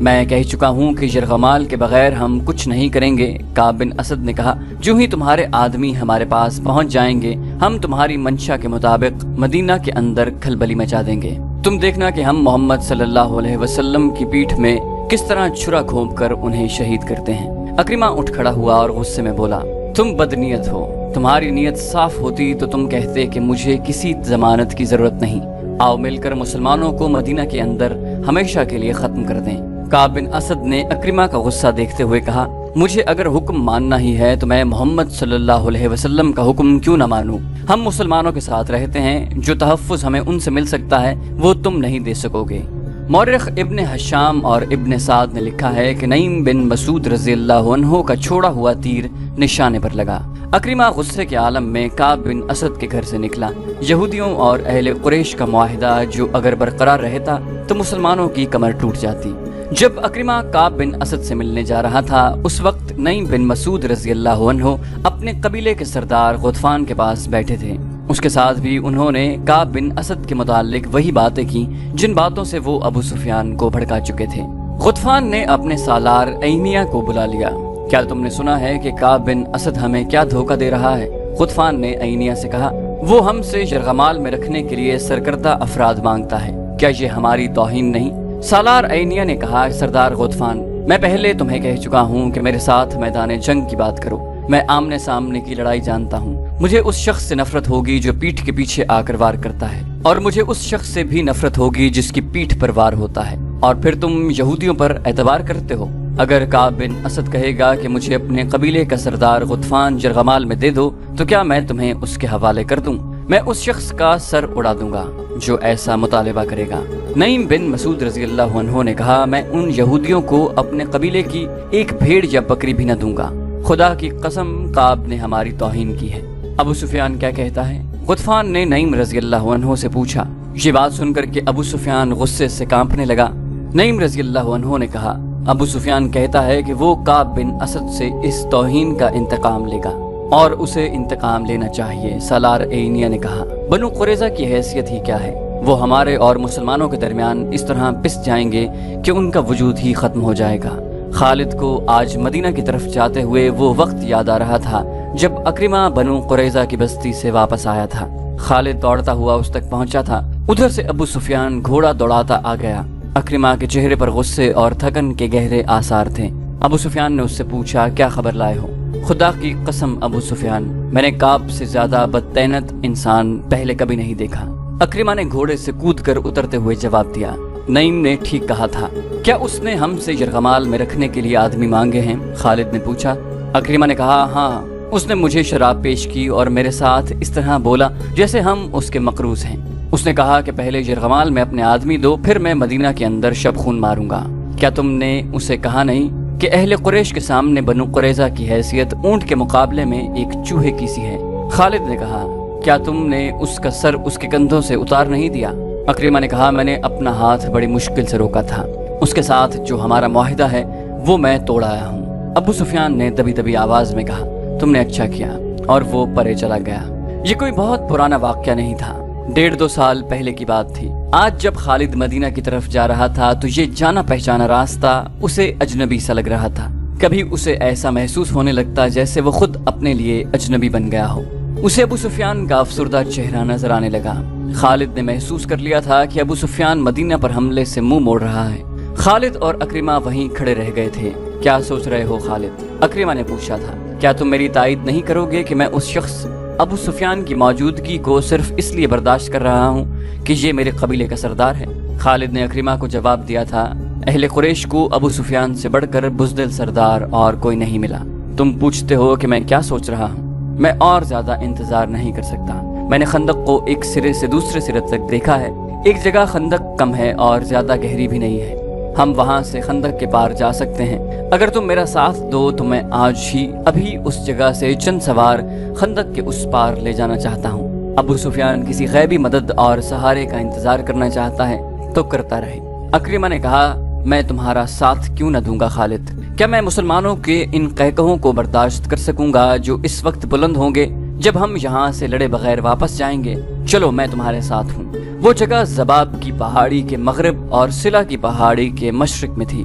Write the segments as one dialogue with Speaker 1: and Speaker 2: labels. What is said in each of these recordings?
Speaker 1: میں کہہ چکا ہوں کہ یرغمال کے بغیر ہم کچھ نہیں کریں گے۔ کعب بن اسد نے کہا، جو ہی تمہارے آدمی ہمارے پاس پہنچ جائیں گے ہم تمہاری منشا کے مطابق مدینہ کے اندر کھلبلی مچا دیں گے۔ تم دیکھنا کہ ہم محمد صلی اللہ علیہ وسلم کی پیٹھ میں کس طرح چھرا گھونپ کر انہیں شہید کرتے ہیں۔ اکرمہ اٹھ کھڑا ہوا اور غصے میں بولا، تم بدنیت ہو، تمہاری نیت صاف ہوتی تو تم کہتے کہ مجھے کسی ضمانت کی ضرورت نہیں، آؤ مل کر مسلمانوں کو مدینہ کے اندر ہمیشہ کے لیے ختم کر دیں۔ کعب بن اسد نے اکرمہ کا غصہ دیکھتے ہوئے کہا، مجھے اگر حکم ماننا ہی ہے تو میں محمد صلی اللہ علیہ وسلم کا حکم کیوں نہ مانوں؟ ہم مسلمانوں کے ساتھ رہتے ہیں، جو تحفظ ہمیں ان سے مل سکتا ہے وہ تم نہیں دے سکو گے۔ مورخ ابن حشام اور ابن سعد نے لکھا ہے کہ نعیم بن مسعود رضی اللہ عنہ کا چھوڑا ہوا تیر نشانے پر لگا۔ اکرمہ غصے کے عالم میں کعب بن اسد کے گھر سے نکلا۔ یہودیوں اور اہل قریش کا معاہدہ جو اگر برقرار رہتا تو مسلمانوں کی کمر ٹوٹ جاتی۔ جب اکرمہ کعب بن اسد سے ملنے جا رہا تھا اس وقت نعیم بن مسعود رضی اللہ عنہ اپنے قبیلے کے سردار غطفان کے پاس بیٹھے تھے۔ اس کے ساتھ بھی انہوں نے کعب بن اسد کے متعلق وہی باتیں کی جن باتوں سے وہ ابو سفیان کو بھڑکا چکے تھے۔ غطفان نے اپنے سالار عینیہ کو بلا لیا۔ کیا تم نے سنا ہے کہ کعب بن اسد ہمیں کیا دھوکہ دے رہا ہے؟ غطفان نے عینیہ سے کہا، وہ ہم سے یرغمال میں رکھنے کے لیے سرکردہ افراد مانگتا ہے، کیا یہ ہماری توہین نہیں؟ سالار عینیہ نے کہا، سردار غطفان، میں پہلے تمہیں کہہ چکا ہوں کہ میرے ساتھ میدان جنگ کی بات کرو، میں آمنے سامنے کی لڑائی جانتا ہوں۔ مجھے اس شخص سے نفرت ہوگی جو پیٹھ کے پیچھے آ کر وار کرتا ہے، اور مجھے اس شخص سے بھی نفرت ہوگی جس کی پیٹھ پر وار ہوتا ہے، اور پھر تم یہودیوں پر اعتبار کرتے ہو۔ اگر کعب بن اسد کہے گا کہ مجھے اپنے قبیلے کا سردار غطفان یرغمال میں دے دو تو کیا میں تمہیں اس کے حوالے کر دوں؟ میں اس شخص کا سر اڑا دوں گا جو ایسا مطالبہ کرے گا۔ نعیم بن مسعود رضی اللہ عنہ نے کہا، میں ان یہودیوں کو اپنے قبیلے کی ایک بھیڑ یا بکری بھی نہ دوں گا، خدا کی قسم کعب نے ہماری توہین کی ہے۔ ابو سفیان کیا کہتا ہے؟ غطفان نے نعیم رضی اللہ عنہ سے پوچھا۔ یہ بات سن کر کے ابو سفیان غصے سے کانپنے لگا۔ نعیم رضی اللہ عنہ نے کہا، ابو سفیان کہتا ہے کہ وہ کعب بن اسد سے اس توہین کا انتقام لے گا اور اسے انتقام لینا چاہیے۔ سالار عینیہ نے کہا، بنو قریظہ کی حیثیت ہی کیا ہے؟ وہ ہمارے اور مسلمانوں کے درمیان اس طرح پس جائیں گے کہ ان کا وجود ہی ختم ہو جائے گا۔ خالد کو آج مدینہ کی طرف جاتے ہوئے وہ وقت یاد آ رہا تھا جب اکرمہ بنو قریظہ کی بستی سے واپس آیا تھا۔ خالد دوڑتا ہوا اس تک پہنچا تھا، ادھر سے ابو سفیان گھوڑا دوڑاتا آ گیا۔ اکرمہ کے چہرے پر غصے اور تھکن کے گہرے آثار تھے۔ ابو سفیان نے اس سے پوچھا، کیا خبر لائے ہو؟ خدا کی قسم ابو سفیان، میں نے کعب سے زیادہ بدتینت انسان پہلے کبھی نہیں دیکھا۔ اکرمہ نے گھوڑے سے کود کر اترتے ہوئے جواب دیا، نعیم نے ٹھیک کہا تھا، کیا اس نے ہم سے یرغمال میں رکھنے کے لیے آدمی مانگے ہیں؟ خالد نے پوچھا۔ اکرمہ نے کہا، ہاں، اس نے مجھے شراب پیش کی اور میرے ساتھ اس طرح بولا جیسے ہم اس کے مقروض ہیں۔ اس نے کہا کہ پہلے یرغمال میں اپنے آدمی دو، پھر میں مدینہ کے اندر شب خون ماروں گا۔ کیا تم نے اسے کہا نہیں کہ اہل قریش کے سامنے بنو قریظہ کی حیثیت اونٹ کے مقابلے میں ایک چوہے کی سی ہے؟ خالد نے کہا، کیا تم نے اس کا سر اس کے کندھوں سے اتار نہیں دیا؟ اکرمہ نے کہا، میں نے اپنا ہاتھ بڑی مشکل سے روکا تھا، اس کے ساتھ جو ہمارا معاہدہ ہے وہ میں توڑ آیا ہوں۔ ابو سفیان نے دبی دبی آواز میں کہا، تم نے اچھا کیا، اور وہ پرے چلا گیا۔ یہ کوئی بہت پرانا واقعہ نہیں تھا، 1.5-2 سال پہلے کی بات تھی۔ آج جب خالد مدینہ کی طرف جا رہا تھا تو یہ جانا پہچانا راستہ اسے اجنبی سا لگ رہا تھا۔ کبھی اسے ایسا محسوس ہونے لگتا جیسے وہ خود اپنے لیے اجنبی بن گیا ہو۔ اسے ابو سفیان کا افسردہ چہرہ نظر آنے لگا۔ خالد نے محسوس کر لیا تھا کہ ابو سفیان مدینہ پر حملے سے منہ موڑ رہا ہے۔ خالد اور اکرمہ وہیں کھڑے رہ گئے تھے۔ کیا سوچ رہے ہو خالد؟ اکرمہ نے پوچھا تھا۔ کیا تم میری تائید نہیں کرو گے کہ میں اس شخص ابو سفیان کی موجودگی کو صرف اس لیے برداشت کر رہا ہوں کہ یہ میرے قبیلے کا سردار ہے؟ خالد نے اکرمہ کو جواب دیا تھا، اہل قریش کو ابو سفیان سے بڑھ کر بزدل سردار اور کوئی نہیں ملا۔ تم پوچھتے ہو کہ میں کیا سوچ رہا ہوں؟ میں اور زیادہ انتظار نہیں کر سکتا۔ میں نے خندق کو ایک سرے سے دوسرے سرے تک دیکھا ہے۔ ایک جگہ خندق کم ہے اور زیادہ گہری بھی نہیں ہے، ہم وہاں سے خندق کے پار جا سکتے ہیں۔ اگر تم میرا ساتھ دو تو میں آج ہی ابھی اس جگہ سے چند سوار خندق کے اس پار لے جانا چاہتا ہوں۔ ابو سفیان کسی غیبی مدد اور سہارے کا انتظار کرنا چاہتا ہے تو کرتا رہے۔ اکرمہ نے کہا، میں تمہارا ساتھ کیوں نہ دوں گا خالد؟ کیا میں مسلمانوں کے ان قہقہوں کو برداشت کر سکوں گا جو اس وقت بلند ہوں گے جب ہم یہاں سے لڑے بغیر واپس جائیں گے؟ چلو میں تمہارے ساتھ ہوں۔ وہ جگہ زباب کی پہاڑی کے مغرب اور سلا کی پہاڑی کے مشرق میں تھی۔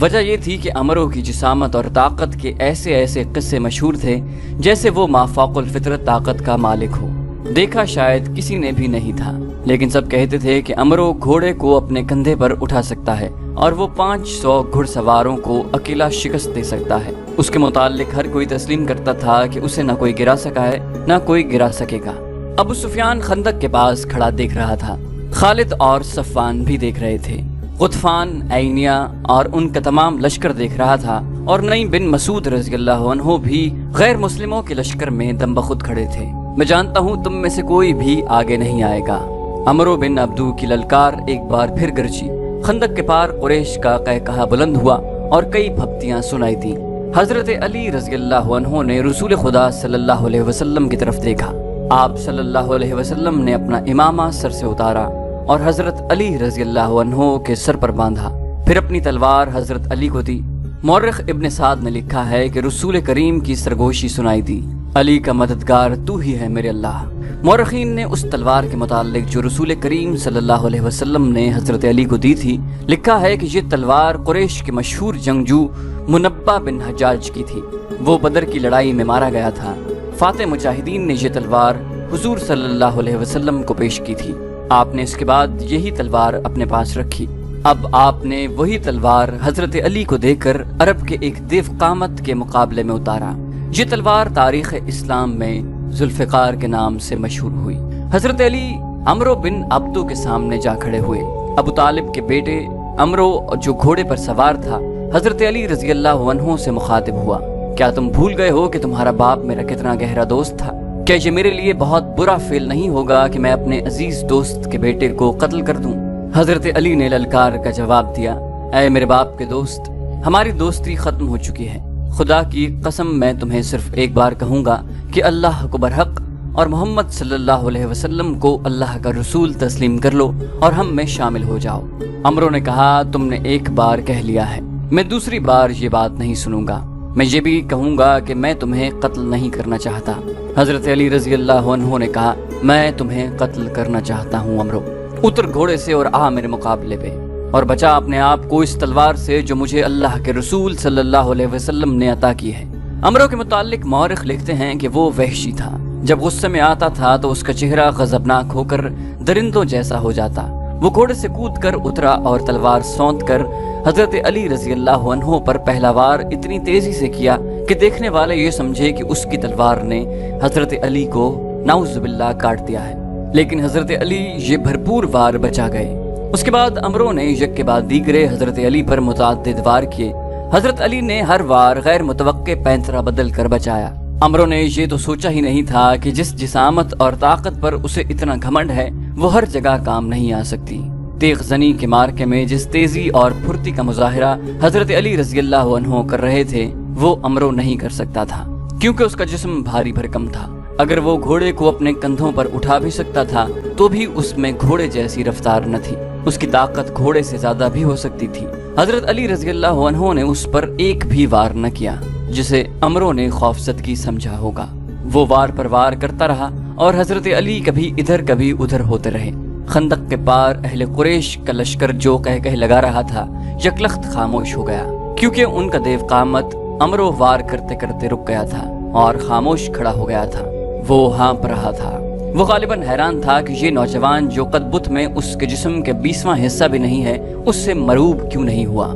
Speaker 1: وجہ یہ تھی کہ امرو کی جسامت اور طاقت کے ایسے ایسے قصے مشہور تھے جیسے وہ مافوق الفطرت طاقت کا مالک ہو۔ دیکھا شاید کسی نے بھی نہیں تھا، لیکن سب کہتے تھے کہ امرو گھوڑے کو اپنے کندھے پر اٹھا سکتا ہے اور وہ 500 گھڑ سواروں کو اکیلا شکست دے سکتا ہے۔ اس کے متعلق ہر کوئی تسلیم کرتا تھا کہ اسے نہ کوئی گرا سکا ہے نہ کوئی گرا سکے گا۔ ابو سفیان خندق کے پاس کھڑا دیکھ رہا تھا، خالد اور صفوان بھی دیکھ رہے تھے، غطفان، عینیہ اور ان کا تمام لشکر دیکھ رہا تھا، اور نئی بن مسعود رضی اللہ عنہ بھی غیر مسلموں کے لشکر میں دم بخود کھڑے تھے۔ میں جانتا ہوں تم میں سے کوئی بھی آگے نہیں آئے گا۔ عمرو بن عبدو کی للکار ایک بار پھر گرجی، خندق کے پار قریش کا قہقہا بلند ہوا اور کئی پھپتیاں سنائی تیں۔ حضرت علی رضی اللہ عنہ نے رسول خدا صلی اللہ علیہ وسلم کی طرف دیکھا۔ آپ صلی اللہ علیہ وسلم نے اپنا امامہ سر سے اتارا اور حضرت علی رضی اللہ عنہ کے سر پر باندھا، پھر اپنی تلوار حضرت علی کو دی۔ مورخ ابن سعد نے لکھا ہے کہ رسول کریم کی سرگوشی سنائی دی، علی کا مددگار تو ہی ہے میرے اللہ۔ مورخین نے اس تلوار کے متعلق جو رسول کریم صلی اللہ علیہ وسلم نے حضرت علی کو دی تھی لکھا ہے کہ یہ تلوار قریش کے مشہور جنگجو منبہ بن حجاج کی تھی، وہ بدر کی لڑائی میں مارا گیا تھا۔ فاتح مجاہدین نے یہ تلوار حضور صلی اللہ علیہ وسلم کو پیش کی تھی، آپ نے اس کے بعد یہی تلوار اپنے پاس رکھی۔ اب آپ نے وہی تلوار حضرت علی کو دے کر عرب کے ایک دیو قامت کے مقابلے میں اتارا۔ یہ تلوار تاریخ اسلام میں ذوالفقار کے نام سے مشہور ہوئی۔ حضرت علی عمرو بن عبدو کے سامنے جا کھڑے ہوئے۔ ابو طالب کے بیٹے عمرو جو گھوڑے پر سوار تھا حضرت علی رضی اللہ عنہ سے مخاطب ہوا، کیا تم بھول گئے ہو کہ تمہارا باپ میرا کتنا گہرا دوست تھا؟ کیا یہ میرے لیے بہت برا فعل نہیں ہوگا کہ میں اپنے عزیز دوست کے بیٹے کو قتل کر دوں؟ حضرت علی نے للکار کا جواب دیا، اے میرے باپ کے دوست، ہماری دوستی ختم ہو چکی ہے۔ خدا کی قسم میں تمہیں صرف ایک بار کہوں گا کہ اللہ کو برحق اور محمد صلی اللہ علیہ وسلم کو اللہ کا رسول تسلیم کر لو اور ہم میں شامل ہو جاؤ۔ عمرو نے کہا، تم نے ایک بار کہہ لیا ہے، میں دوسری بار یہ بات نہیں سنوں گا۔ میں یہ بھی کہوں گا کہ میں تمہیں قتل نہیں کرنا چاہتا۔ حضرت علی رضی اللہ عنہ نے کہا، میں تمہیں قتل کرنا چاہتا ہوں عمرو، اتر گھوڑے سے اور آ میرے مقابلے پہ، اور بچا اپنے آپ کو اس تلوار سے جو مجھے اللہ کے رسول صلی اللہ علیہ وسلم نے عطا کی ہے۔ عمرو کے متعلق مورخ لکھتے ہیں کہ وہ وحشی تھا، جب غصے میں آتا تھا تو اس کا چہرہ غضبناک ہو کر درندوں جیسا ہو جاتا۔ وہ گھوڑے سے کود کر اترا اور تلوار سونت کر حضرت علی رضی اللہ عنہ پر پہلا وار اتنی تیزی سے کیا کہ دیکھنے والے یہ سمجھے کہ اس کی تلوار نے حضرت علی کو نعوذ باللہ کاٹ دیا ہے، لیکن حضرت علی یہ بھرپور وار بچا گئے۔ اس کے بعد عمرو نے یک کے بعد دیگرے حضرت علی پر متعدد وار کیے۔ حضرت علی نے ہر وار غیر متوقع پینترا بدل کر بچایا۔ عمرو نے یہ تو سوچا ہی نہیں تھا کہ جس جسامت اور طاقت پر اسے اتنا گھمنڈ ہے وہ ہر جگہ کام نہیں آ سکتی۔ تیغ زنی کے مارکے میں جس تیزی اور پھرتی کا مظاہرہ حضرت علی رضی اللہ عنہ کر رہے تھے وہ عمرو نہیں کر سکتا تھا، کیونکہ اس کا جسم بھاری بھرکم تھا۔ اگر وہ گھوڑے کو اپنے کندھوں پر اٹھا بھی سکتا تھا تو بھی اس میں گھوڑے جیسی رفتار نہ تھی، اس کی طاقت گھوڑے سے زیادہ بھی ہو سکتی تھی۔ حضرت علی رضی اللہ عنہ نے اس پر ایک بھی وار نہ کیا جسے عمرو نے خوفزدگی سمجھا ہوگا۔ وہ وار پر وار کرتا رہا اور حضرت علی کبھی ادھر کبھی ادھر ہوتے رہے۔ خندق کے پار اہل قریش کا لشکر جو کہہ لگا رہا تھا یکلخت خاموش ہو گیا، کیونکہ ان کا دیو قامت عمرو وار کرتے کرتے رک گیا تھا اور خاموش کھڑا ہو گیا تھا۔ وہ ہانپ رہا تھا، وہ غالباً حیران تھا کہ یہ نوجوان جو قد بت میں اس کے جسم کے 20واں حصہ بھی نہیں ہے اس سے مروب کیوں نہیں ہوا۔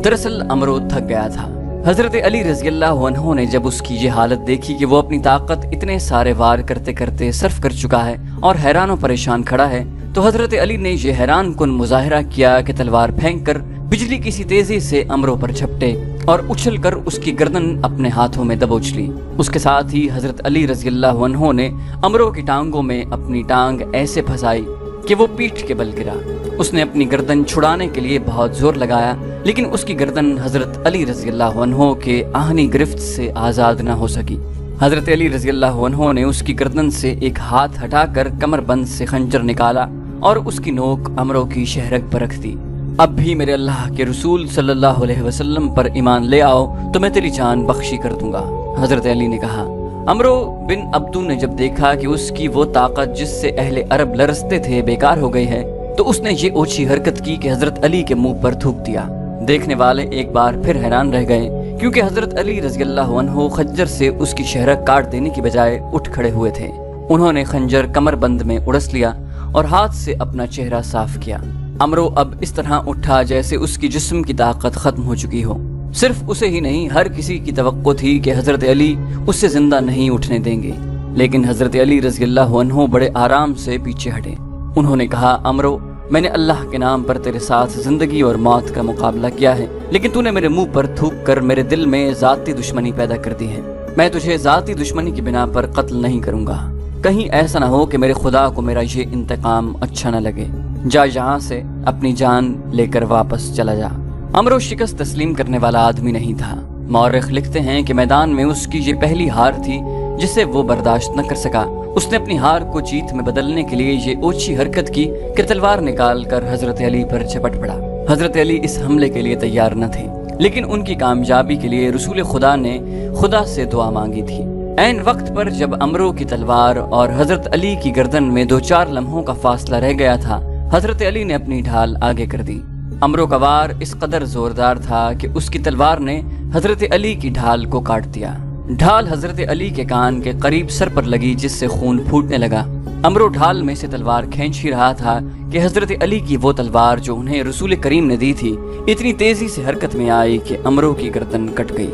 Speaker 1: دراصل عمرو تھک گیا تھا۔ حضرت علی رضی اللہ عنہ نے جب اس کی یہ حالت دیکھی کہ وہ اپنی طاقت اتنے سارے وار کرتے کرتے صرف کر چکا ہے اور حیران و پریشان کھڑا ہے، تو حضرت علی نے یہ حیران کن مظاہرہ کیا کہ تلوار پھینک کر بجلی کسی تیزی سے عمرو پر جھپٹے اور اچھل کر اس کی گردن اپنے ہاتھوں میں دبوچ لی۔ اس کے ساتھ ہی حضرت علی رضی اللہ عنہ نے عمرو کی ٹانگوں میں اپنی ٹانگ ایسے پھنسائی کہ وہ پیٹھ کے بل گرا۔ اس نے اپنی گردن چھڑانے کے لیے بہت زور لگایا، لیکن اس کی گردن حضرت علی رضی اللہ عنہ کے آہنی گرفت سے آزاد نہ ہو سکی۔ حضرت علی رضی اللہ عنہ نے اس کی گردن سے ایک ہاتھ ہٹا کر کمر بند سے خنجر نکالا اور اس کی نوک عمرو کی شہرگ پر رکھ دی۔ اب بھی میرے اللہ کے رسول صلی اللہ علیہ وسلم پر ایمان لے آؤ تو میں تیری جان بخشی کر دوں گا، حضرت علی نے کہا۔ عمرو بن عبدو نے جب دیکھا کہ اس کی وہ طاقت جس سے اہل عرب لرزتے تھے بیکار ہو گئی ہے تو اس نے یہ اوچھی حرکت کی کہ حضرت علی کے منہ پر تھوک دیا۔ دیکھنے والے ایک بار پھر حیران رہ گئے، کیونکہ حضرت علی رضی اللہ عنہ خنجر سے اس کی شہرک کاٹ دینے کی بجائے اٹھ کھڑے ہوئے تھے۔ انہوں نے خنجر کمر بند میں اڑس لیا اور ہاتھ سے اپنا چہرہ صاف کیا۔ عمرو اب اس طرح اٹھا جیسے اس کی جسم کی طاقت ختم ہو چکی ہو۔ صرف اسے ہی نہیں، ہر کسی کی توقع تھی کہ حضرت علی اس سے زندہ نہیں اٹھنے دیں گے، لیکن حضرت علی رضی اللہ عنہ بڑے آرام سے پیچھے ہٹے۔ انہوں نے کہا، عمرو، میں نے اللہ کے نام پر تیرے ساتھ زندگی اور موت کا مقابلہ کیا ہے، لیکن تو نے میرے منہ پر تھوک کر میرے دل میں ذاتی دشمنی پیدا کر دی ہے۔ میں تجھے ذاتی دشمنی کی بنا پر قتل نہیں کروں گا، کہیں ایسا نہ ہو کہ میرے خدا کو میرا یہ انتقام اچھا نہ لگے۔ جا یہاں سے اپنی جان لے کر واپس چلا جا۔ عمرو شکست تسلیم کرنے والا آدمی نہیں تھا۔ مورخ لکھتے ہیں کہ میدان میں اس کی یہ پہلی ہار تھی جسے وہ برداشت نہ کر سکا۔ اس نے اپنی ہار کو جیت میں بدلنے کے لیے یہ اوچھی حرکت کی کہ تلوار نکال کر حضرت علی پر جھپٹ پڑا۔ حضرت علی اس حملے کے لیے تیار نہ تھے، لیکن ان کی کامیابی کے لیے رسول خدا نے خدا سے دعا مانگی تھی۔ عین وقت پر جب عمرو کی تلوار اور حضرت علی کی گردن میں 2-4 لمحوں کا فاصلہ رہ گیا تھا، حضرت علی نے اپنی ڈھال آگے کر دی۔ عمرو کا وار اس قدر زوردار تھا کہ اس کی تلوار نے حضرت علی کی ڈھال کو کاٹ دیا۔ ڈھال حضرت علی کے کان کے قریب سر پر لگی، جس سے خون پھوٹنے لگا۔ عمرو ڈھال میں سے تلوار کھینچ ہی رہا تھا کہ حضرت علی کی وہ تلوار جو انہیں رسول کریم نے دی تھی اتنی تیزی سے حرکت میں آئی کہ عمرو کی گردن کٹ گئی۔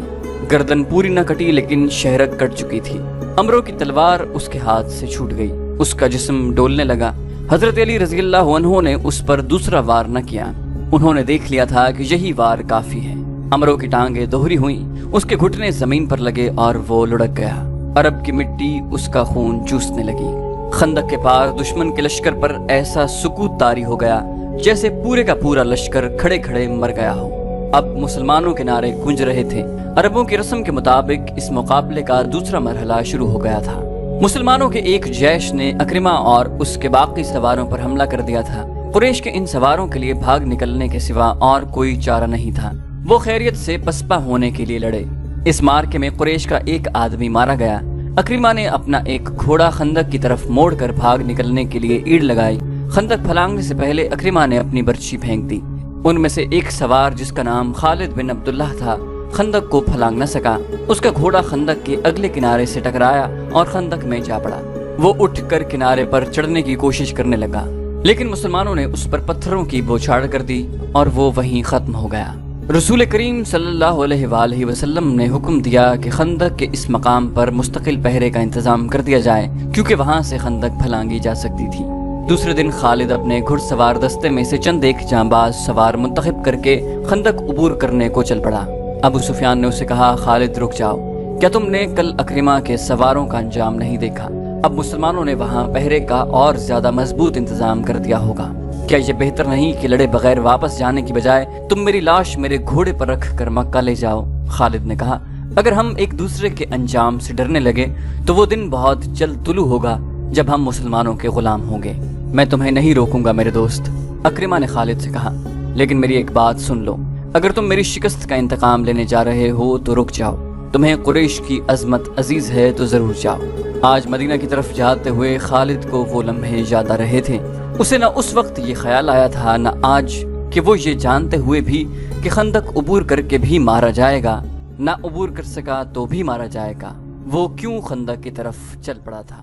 Speaker 1: گردن پوری نہ کٹی، لیکن شہرک کٹ چکی تھی۔ عمرو کی تلوار اس کے ہاتھ سے چھوٹ گئی، اس کا جسم ڈولنے لگا۔ حضرت علی رضی اللہ عنہ نے اس پر دوسرا وار نہ کیا۔ انہوں نے دیکھ لیا تھا کہ یہی وار کافی ہے۔ عمرو کی ٹانگیں دوہری ہوئیں، اس کے گھٹنے زمین پر لگے اور وہ لڑک گیا۔ عرب کی مٹی اس کا خون چوسنے لگی۔ خندق کے پار دشمن کے لشکر پر ایسا سکوت طاری ہو گیا جیسے پورے کا پورا لشکر کھڑے کھڑے مر گیا ہو۔ اب مسلمانوں کے نعرے گونج رہے تھے۔ عربوں کی رسم کے مطابق اس مقابلے کا دوسرا مرحلہ شروع ہو گیا تھا۔ مسلمانوں کے ایک جیش نے اکرمہ اور اس کے باقی سواروں پر حملہ کر دیا تھا۔ قریش کے ان سواروں کے لیے بھاگ نکلنے کے سوا اور کوئی چارہ نہیں تھا۔ وہ خیریت سے پسپا ہونے کے لیے لڑے۔ اس مارکے میں قریش کا ایک آدمی مارا گیا۔ اکرمہ نے اپنا ایک گھوڑا خندق کی طرف موڑ کر بھاگ نکلنے کے لیے ایڑ لگائی۔ خندق پھلانگنے سے پہلے اکرمہ نے اپنی برچھی پھینک دی۔ ان میں سے ایک سوار جس کا نام خالد بن عبداللہ تھا خندق کو پھلانگ نہ سکا۔ اس کا گھوڑا خندق کے اگلے کنارے سے ٹکرایا اور خندق میں جا پڑا۔ وہ اٹھ کر کنارے پر چڑھنے کی کوشش کرنے لگا، لیکن مسلمانوں نے اس پر پتھروں کی بوچھاڑ کر دی اور وہ وہیں ختم ہو گیا۔ رسول کریم صلی اللہ علیہ وآلہ وسلم نے حکم دیا کہ خندق کے اس مقام پر مستقل پہرے کا انتظام کر دیا جائے، کیونکہ وہاں سے خندق پھلانگی جا سکتی تھی۔ دوسرے دن خالد اپنے گھڑ سوار دستے میں سے چند ایک جانباز سوار منتخب کر کے خندق عبور کرنے کو چل پڑا۔ ابو سفیان نے اسے کہا، خالد رک جاؤ، کیا تم نے کل اکرمہ کے سواروں کا انجام نہیں دیکھا؟ اب مسلمانوں نے وہاں پہرے کا اور زیادہ مضبوط انتظام کر دیا ہوگا۔ کیا یہ بہتر نہیں کہ لڑے بغیر واپس جانے کی بجائے تم میری لاش میرے گھوڑے پر رکھ کر مکہ لے جاؤ؟ خالد نے کہا، اگر ہم ایک دوسرے کے انجام سے ڈرنے لگے تو وہ دن بہت جلد طلوع ہوگا جب ہم مسلمانوں کے غلام ہوں گے۔ میں تمہیں نہیں روکوں گا میرے دوست، اکرمہ نے خالد سے کہا، لیکن میری ایک بات سن لو، اگر تم میری شکست کا انتقام لینے جا رہے ہو تو رک جاؤ۔ تمہیں قریش کی عظمت عزیز ہے تو ضرور جاؤ۔ آج مدینہ کی طرف جاتے ہوئے خالد کو وہ لمحے یاد آ رہے تھے۔ اسے نہ اس وقت یہ خیال آیا تھا نہ آج کہ وہ یہ جانتے ہوئے بھی کہ خندق عبور کر کے بھی مارا جائے گا، نہ عبور کر سکا تو بھی مارا جائے گا، وہ کیوں خندق کی طرف چل پڑا تھا۔